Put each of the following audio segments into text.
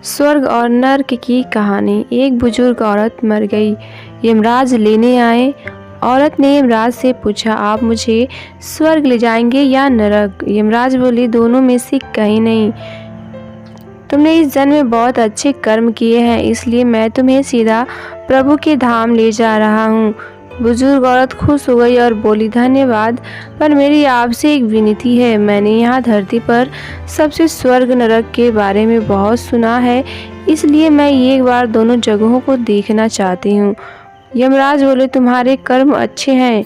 स्वर्ग और नर्क की कहानी। एक बुजुर्ग औरत मर गई। यमराज लेने आए। औरत ने यमराज से पूछा, आप मुझे स्वर्ग ले जाएंगे या नरक? यमराज बोले, दोनों में से कहीं नहीं। तुमने इस जन्म में बहुत अच्छे कर्म किए हैं, इसलिए मैं तुम्हें सीधा प्रभु के धाम ले जा रहा हूँ। बुजुर्ग औरत खुश हो गई और बोली, धन्यवाद, पर मेरी आपसे एक विनती है। मैंने यहाँ धरती पर सबसे स्वर्ग नरक के बारे में बहुत सुना है, इसलिए मैं एक बार दोनों जगहों को देखना चाहती हूँ। यमराज बोले, तुम्हारे कर्म अच्छे हैं,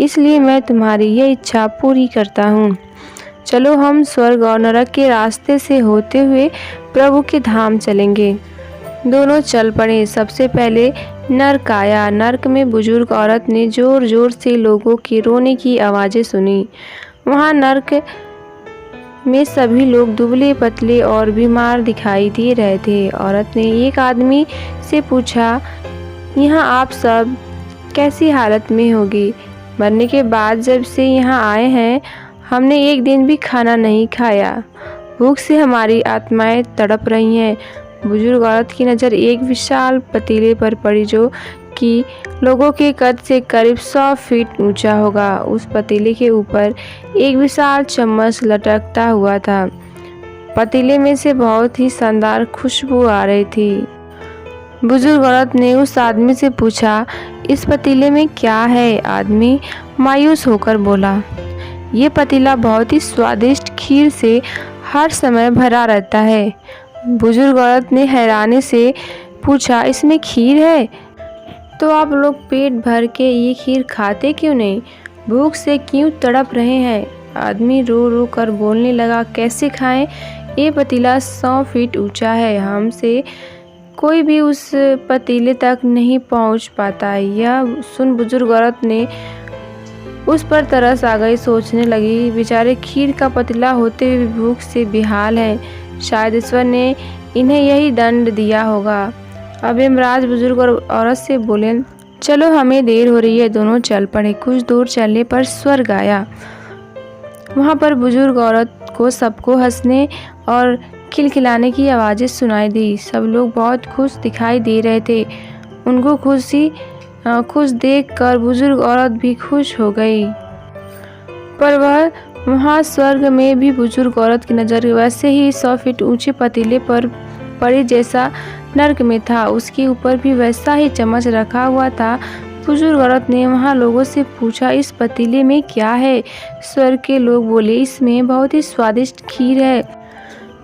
इसलिए मैं तुम्हारी यह इच्छा पूरी करता हूँ। चलो, हम स्वर्ग और नरक के रास्ते से होते हुए प्रभु के धाम चलेंगे। दोनों चल पड़े। सबसे पहले नर्क आया। नर्क में बुजुर्ग औरत ने जोर जोर से लोगों के रोने की आवाज़ें सुनी। वहाँ नर्क में सभी लोग दुबले पतले और बीमार दिखाई दे रहे थे। औरत ने एक आदमी से पूछा, यहाँ आप सब कैसी हालत में होगी? मरने के बाद जब से यहाँ आए हैं, हमने एक दिन भी खाना नहीं खाया। भूख से हमारी आत्माएं तड़प रही हैं। बुजुर्ग औरत की नज़र एक विशाल पतीले पर पड़ी, जो कि लोगों के कद से करीब 100 फीट ऊंचा होगा। उस पतीले के ऊपर एक विशाल चम्मच लटकता हुआ था। पतीले में से बहुत ही शानदार खुशबू आ रही थी। बुजुर्ग औरत ने उस आदमी से पूछा, इस पतीले में क्या है? आदमी मायूस होकर बोला, ये पतीला बहुत ही स्वादिष्ट खीर से हर समय भरा रहता है। बुजुर्ग औरत ने हैरानी से पूछा, इसमें खीर है? तो आप लोग पेट भर के ये खीर खाते क्यों नहीं? भूख से क्यों तड़प रहे हैं? आदमी रो रो कर बोलने लगा, कैसे खाएं? ये पतीला 100 फीट ऊंचा है, हमसे कोई भी उस पतीले तक नहीं पहुंच पाता। यह सुन बुजुर्ग औरत ने उस पर तरस आ गई। सोचने लगी, बेचारे खीर का पतीला होते हुए भूख से बेहाल हैं। शायद ईश्वर ने इन्हें यही दंड दिया होगा। अब यमराज बुजुर्ग और औरत से बोले, चलो, हमें देर हो रही है। दोनों चल पड़े। कुछ दूर चलने पर स्वर्ग आया। वहाँ पर बुजुर्ग औरत को सबको हंसने और खिलखिलाने की आवाज़ें सुनाई दी। सब लोग बहुत खुश दिखाई दे रहे थे। उनको खुश देखकर बुजुर्ग औरत भी खुश हो गई। पर वहाँ स्वर्ग में भी बुजुर्ग औरत की नज़र वैसे ही 100 फीट ऊंचे पतीले पर पड़ी जैसा नर्क में था। उसके ऊपर भी वैसा ही चम्मच रखा हुआ था। बुजुर्ग औरत ने वहाँ लोगों से पूछा, इस पतीले में क्या है? स्वर्ग के लोग बोले, इसमें बहुत ही स्वादिष्ट खीर है।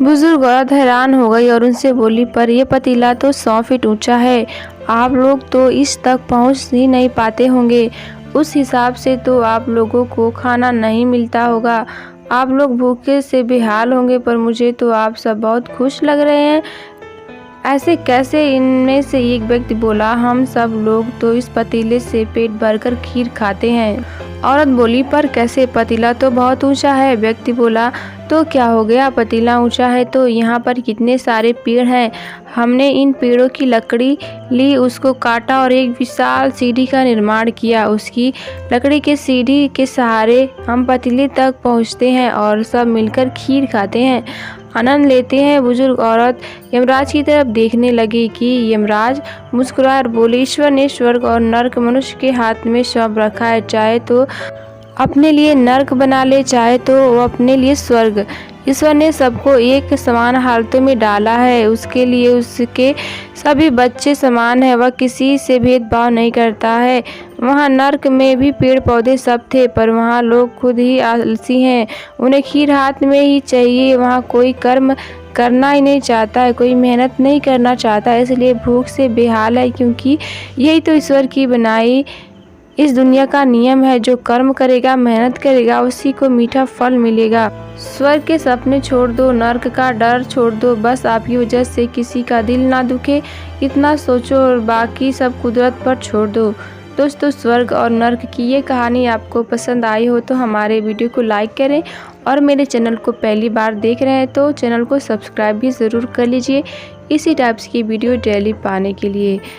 बुजुर्ग औरत हैरान हो गई और उनसे बोली, पर यह पतीला तो 100 फीट ऊंचा है, आप लोग तो इस तक पहुंच ही नहीं पाते होंगे। उस हिसाब से तो आप लोगों को खाना नहीं मिलता होगा। आप लोग भूखे से बेहाल होंगे, पर मुझे तो आप सब बहुत खुश लग रहे हैं। ऐसे कैसे? इनमें से एक व्यक्ति बोला, हम सब लोग तो इस पतीले से पेट भरकर खीर खाते हैं। औरत बोली, पर कैसे? पतीला तो बहुत ऊंचा है। व्यक्ति बोला, तो क्या हो गया? पतीला ऊंचा है तो यहाँ पर कितने सारे पेड़ हैं। हमने इन पेड़ों की लकड़ी ली, उसको काटा और एक विशाल सीढ़ी का निर्माण किया। उसकी लकड़ी के सीढ़ी के सहारे हम पतीले तक पहुँचते हैं और सब मिलकर खीर खाते हैं, आनंद लेते हैं। बुजुर्ग औरत यमराज की तरफ देखने लगी कि यमराज मुस्कुराए और बोले, ईश्वर ने स्वर्ग और नर्क मनुष्य के हाथ में सौंप रखा है। चाहे तो अपने लिए नर्क बना ले, चाहे तो वो अपने लिए स्वर्ग। ईश्वर ने सबको एक समान हालतों में डाला है। उसके लिए उसके सभी बच्चे समान हैं। वह किसी से भेदभाव नहीं करता है। वहाँ नर्क में भी पेड़ पौधे सब थे, पर वहाँ लोग खुद ही आलसी हैं। उन्हें खीर हाथ में ही चाहिए। वहाँ कोई कर्म करना ही नहीं चाहता है, कोई मेहनत नहीं करना चाहता है, इसलिए भूख से बेहाल है। क्योंकि यही तो ईश्वर की बनाई इस दुनिया का नियम है। जो कर्म करेगा, मेहनत करेगा, उसी को मीठा फल मिलेगा। स्वर्ग के सपने छोड़ दो, नर्क का डर छोड़ दो। बस आपकी वजह से किसी का दिल ना दुखे, इतना सोचो और बाकी सब कुदरत पर छोड़ दो। दोस्तों, स्वर्ग और नर्क की ये कहानी आपको पसंद आई हो तो हमारे वीडियो को लाइक करें, और मेरे चैनल को पहली बार देख रहे हैं तो चैनल को सब्सक्राइब भी ज़रूर कर लीजिए, इसी टाइप्स की वीडियो डेली पाने के लिए।